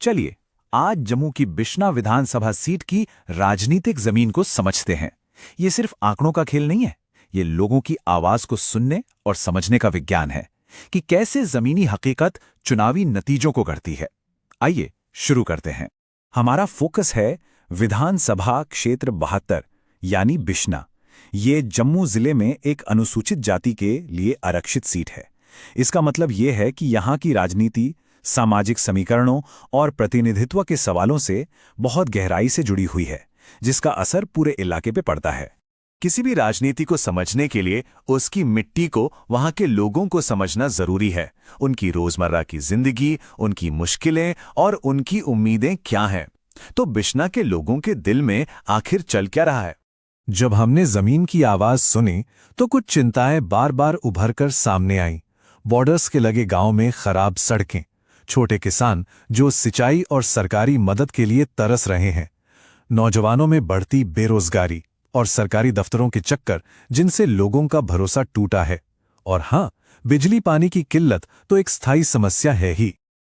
चलिए आज जम्मू की बिश्ना विधानसभा सीट की राजनीतिक जमीन को समझते हैं। ये सिर्फ आंकड़ों का खेल नहीं है, ये लोगों की आवाज को सुनने और समझने का विज्ञान है कि कैसे जमीनी हकीकत चुनावी नतीजों को गढ़ती है। आइए शुरू करते हैं। हमारा फोकस है विधानसभा क्षेत्र 72 यानी बिश्ना। ये जम्मू जिले में एक अनुसूचित जाति के लिए आरक्षित सीट है। इसका मतलब ये है कि यहाँ की राजनीति सामाजिक समीकरणों और प्रतिनिधित्व के सवालों से बहुत गहराई से जुड़ी हुई है, जिसका असर पूरे इलाके पे पड़ता है। किसी भी राजनीति को समझने के लिए उसकी मिट्टी को, वहां के लोगों को समझना जरूरी है। उनकी रोजमर्रा की जिंदगी, उनकी मुश्किलें और उनकी उम्मीदें क्या हैं। तो बिश्ना के लोगों के दिल में आखिर चल क्या रहा है? जब हमने जमीन की आवाज सुनी तो कुछ चिंताएं बार बार उभर कर सामने आईं। बॉर्डर्स के लगे गांव में खराब सड़कें, छोटे किसान जो सिंचाई और सरकारी मदद के लिए तरस रहे हैं, नौजवानों में बढ़ती बेरोजगारी और सरकारी दफ्तरों के चक्कर जिनसे लोगों का भरोसा टूटा है, और हाँ, बिजली पानी की किल्लत तो एक स्थायी समस्या है ही।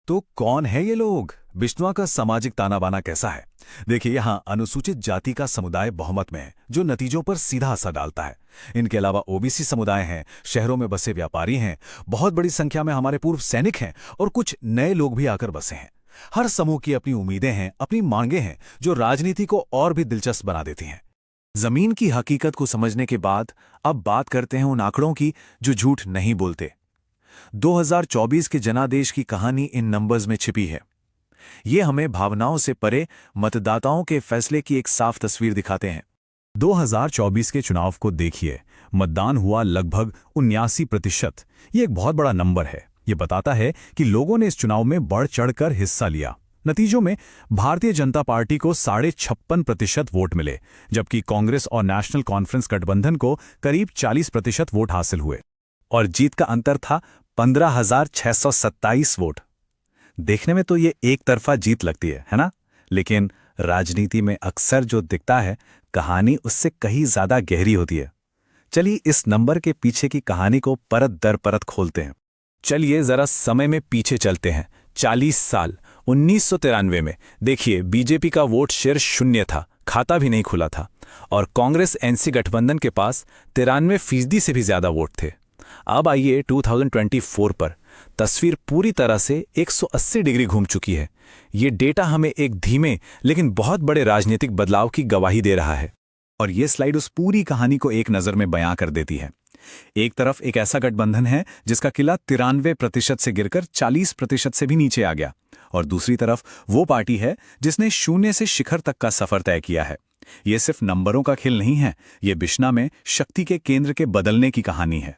तो कौन है ये लोग? बिश्नवा का सामाजिक ताना बाना कैसा है? देखिए, यहाँ अनुसूचित जाति का समुदाय बहुमत में है, जो नतीजों पर सीधा असर डालता है। इनके अलावा ओबीसी समुदाय हैं, शहरों में बसे व्यापारी हैं, बहुत बड़ी संख्या में हमारे पूर्व सैनिक हैं और कुछ नए लोग भी आकर बसे हैं। हर समूह की अपनी उम्मीदें हैं, अपनी मांगें हैं, जो राजनीति को और भी दिलचस्प बना देती हैं। जमीन की हकीकत को समझने के बाद अब बात करते हैं उन आंकड़ों की जो झूठ नहीं बोलते। 2024 के जनादेश की कहानी इन नंबर्स में छिपी है। ये हमें भावनाओं से परे मतदाताओं के फैसले की एक साफ तस्वीर दिखाते हैं। 2024 के चुनाव को देखिए, मतदान हुआ लगभग 79%। ये एक बहुत बड़ा नंबर है। ये बताता है कि लोगों ने इस चुनाव में बढ़ चढ़कर हिस्सा लिया। नतीजों में भारतीय जनता पार्टी को 56.5% वोट मिले, जबकि कांग्रेस और नेशनल कॉन्फ्रेंस गठबंधन को करीब 40% वोट हासिल हुए और जीत का अंतर था 15,627 वोट। देखने में तो ये एक तरफा जीत लगती है ना? लेकिन राजनीति में अक्सर जो दिखता है, कहानी उससे कहीं ज्यादा गहरी होती है। चलिए इस नंबर के पीछे की कहानी को परत दर परत खोलते हैं। चलिए जरा समय में पीछे चलते हैं। 40 साल 1993 में देखिए, बीजेपी का वोट शेयर 0 था, खाता भी नहीं खुला था, और कांग्रेस एनसी गठबंधन के पास 93% से भी ज्यादा वोट थे। अब आइए 2024 पर, तस्वीर पूरी तरह से 180 डिग्री घूम चुकी है। ये डेटा हमें एक धीमे लेकिन बहुत बड़े राजनीतिक बदलाव की गवाही दे रहा है, और ये स्लाइड उस पूरी कहानी को एक नज़र में बयां कर देती है। एक तरफ एक ऐसा गठबंधन है जिसका किला 93% से गिरकर 40% से भी नीचे आ गया, और दूसरी तरफ वो पार्टी है जिसने 0 से शिखर तक का सफर तय किया है। ये सिर्फ नंबरों का खेल नहीं है, ये बिश्ना में शक्ति के केंद्र के बदलने की कहानी है।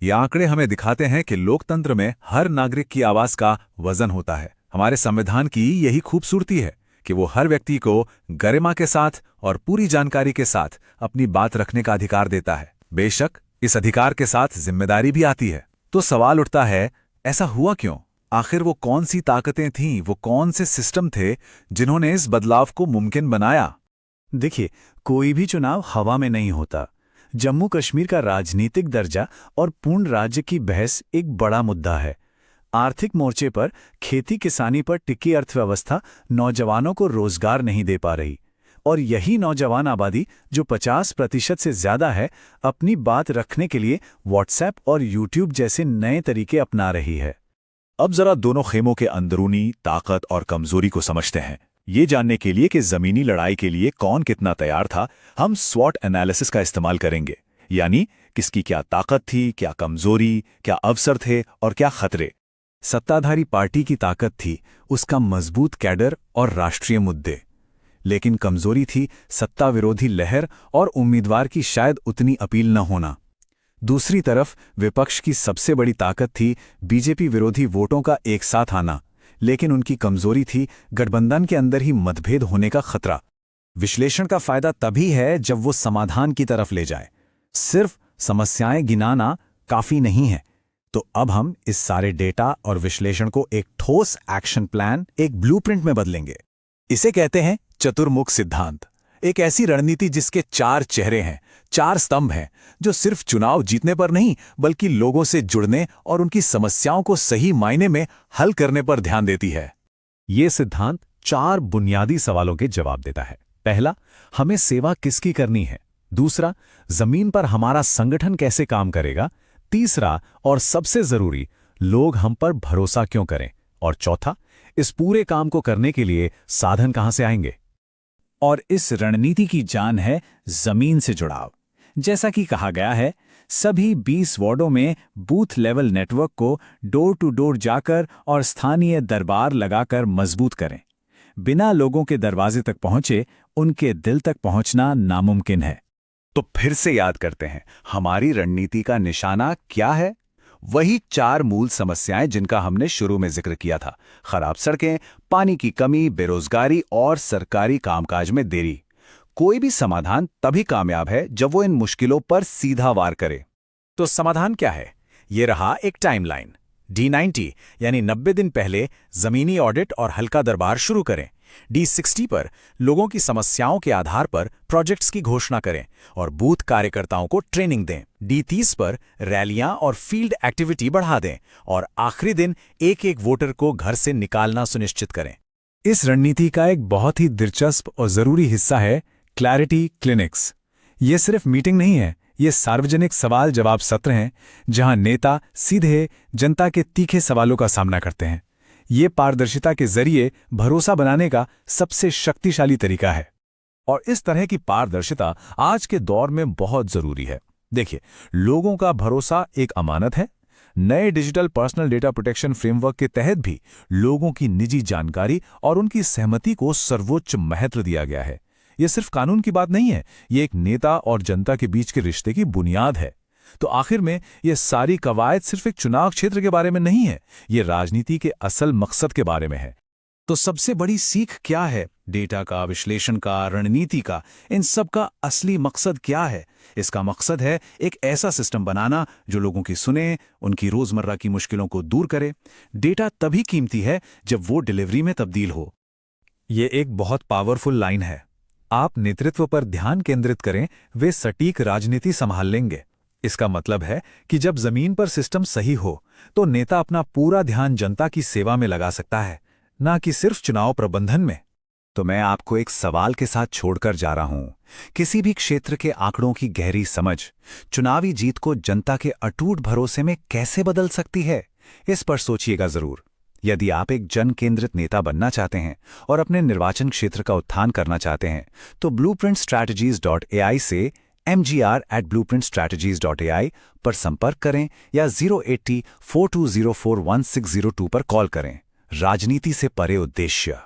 ये आंकड़े हमें दिखाते हैं कि लोकतंत्र में हर नागरिक की आवाज का वजन होता है। हमारे संविधान की यही खूबसूरती है कि वो हर व्यक्ति को गरिमा के साथ और पूरी जानकारी के साथ अपनी बात रखने का अधिकार देता है। बेशक इस अधिकार के साथ जिम्मेदारी भी आती है। तो सवाल उठता है, ऐसा हुआ क्यों? आखिर वो कौन सी ताकतें थीं, वो कौन से सिस्टम थे जिन्होंने इस बदलाव को मुमकिन बनाया? देखिए, कोई भी चुनाव हवा में नहीं होता। जम्मू कश्मीर का राजनीतिक दर्जा और पूर्ण राज्य की बहस एक बड़ा मुद्दा है। आर्थिक मोर्चे पर खेती किसानी पर टिकी अर्थव्यवस्था नौजवानों को रोजगार नहीं दे पा रही, और यही नौजवान आबादी जो 50% से ज्यादा है, अपनी बात रखने के लिए व्हाट्सएप और यूट्यूब जैसे नए तरीके अपना रही है। अब जरा दोनों खेमों के अंदरूनी ताकत और कमजोरी को समझते हैं। ये जानने के लिए कि जमीनी लड़ाई के लिए कौन कितना तैयार था, हम स्वॉट एनालिसिस का इस्तेमाल करेंगे। यानी किसकी क्या ताकत थी, क्या कमजोरी, क्या अवसर थे और क्या खतरे। सत्ताधारी पार्टी की ताकत थी उसका मजबूत कैडर और राष्ट्रीय मुद्दे, लेकिन कमजोरी थी सत्ता विरोधी लहर और उम्मीदवार की शायद उतनी अपील न होना। दूसरी तरफ विपक्ष की सबसे बड़ी ताकत थी बीजेपी विरोधी वोटों का एक साथ आना, लेकिन उनकी कमजोरी थी गठबंधन के अंदर ही मतभेद होने का खतरा। विश्लेषण का फायदा तभी है जब वो समाधान की तरफ ले जाए। सिर्फ समस्याएं गिनाना काफी नहीं है। तो अब हम इस सारे डेटा और विश्लेषण को एक ठोस एक्शन प्लान, एक ब्लूप्रिंट में बदलेंगे। इसे कहते हैं चतुर्मुख सिद्धांत। एक ऐसी रणनीति जिसके 4 चेहरे हैं, 4 स्तंभ हैं, जो सिर्फ चुनाव जीतने पर नहीं बल्कि लोगों से जुड़ने और उनकी समस्याओं को सही मायने में हल करने पर ध्यान देती है। ये सिद्धांत 4 बुनियादी सवालों के जवाब देता है। पहला, हमें सेवा किसकी करनी है। दूसरा, जमीन पर हमारा संगठन कैसे काम करेगा। तीसरा और सबसे जरूरी, लोग हम पर भरोसा क्यों करें। और चौथा, इस पूरे काम को करने के लिए साधन कहां से आएंगे। और इस रणनीति की जान है जमीन से जुड़ाव। जैसा कि कहा गया है, सभी 20 वार्डों में बूथ लेवल नेटवर्क को डोर टू डोर जाकर और स्थानीय दरबार लगाकर मजबूत करें। बिना लोगों के दरवाजे तक पहुंचे उनके दिल तक पहुंचना नामुमकिन है। तो फिर से याद करते हैं, हमारी रणनीति का निशाना क्या है। वही 4 मूल समस्याएं जिनका हमने शुरू में जिक्र किया था। खराब सड़कें, पानी की कमी, बेरोजगारी और सरकारी कामकाज में देरी। कोई भी समाधान तभी कामयाब है जब वो इन मुश्किलों पर सीधा वार करे। तो समाधान क्या है? ये रहा एक टाइमलाइन। D90 यानी 90 दिन पहले जमीनी ऑडिट और हल्का दरबार शुरू करें। D60 पर लोगों की समस्याओं के आधार पर प्रोजेक्ट्स की घोषणा करें और बूथ कार्यकर्ताओं को ट्रेनिंग दें। D30 पर रैलियां और फील्ड एक्टिविटी बढ़ा दें और आखिरी दिन एक-एक वोटर को घर से निकालना सुनिश्चित करें। इस रणनीति का एक बहुत ही दिलचस्प और जरूरी हिस्सा है क्लैरिटी क्लिनिक्स। ये सिर्फ मीटिंग नहीं है, ये सार्वजनिक सवाल जवाब सत्र हैं जहां नेता सीधे जनता के तीखे सवालों का सामना करते हैं। ये पारदर्शिता के जरिए भरोसा बनाने का सबसे शक्तिशाली तरीका है। और इस तरह की पारदर्शिता आज के दौर में बहुत जरूरी है। देखिए, लोगों का भरोसा एक अमानत है। नए digital personal data protection framework के तहत भी लोगों की निजी जानकारी और उनकी सहमति को सर्वोच्च महत्व दिया गया है। यह सिर्फ कानून की बात नहीं है, ये एक नेता और जनता के बीच के रिश्ते की बुनियाद है। तो आखिर में ये सारी कवायद सिर्फ एक चुनाव क्षेत्र के बारे में नहीं है, ये राजनीति के असल मकसद के बारे में है। तो सबसे बड़ी सीख क्या है? डेटा का, विश्लेषण का, रणनीति का, इन सब का असली मकसद क्या है? इसका मकसद है एक ऐसा सिस्टम बनाना जो लोगों की सुने, उनकी रोजमर्रा की मुश्किलों को दूर करे। डेटा तभी कीमती है जब वो डिलीवरी में तब्दील हो। ये एक बहुत पावरफुल लाइन है। आप नेतृत्व पर ध्यान केंद्रित करें, वे सटीक राजनीति संभाल लेंगे। इसका मतलब है कि जब जमीन पर सिस्टम सही हो तो नेता अपना पूरा ध्यान जनता की सेवा में लगा सकता है, ना कि सिर्फ चुनाव प्रबंधन में। तो मैं आपको एक सवाल के साथ छोड़कर जा रहा हूं। किसी भी क्षेत्र के आंकड़ों की गहरी समझ चुनावी जीत को जनता के अटूट भरोसे में कैसे बदल सकती है, इस पर सोचिएगा जरूर। यदि आप एक जन केंद्रित नेता बनना चाहते हैं और अपने निर्वाचन क्षेत्र का उत्थान करना चाहते हैं, तो blueprintstrategies.ai से mgr@blueprintstrategies.ai पर संपर्क करें या 080-4204-1602 पर कॉल करें। राजनीति से परे उद्देश्य।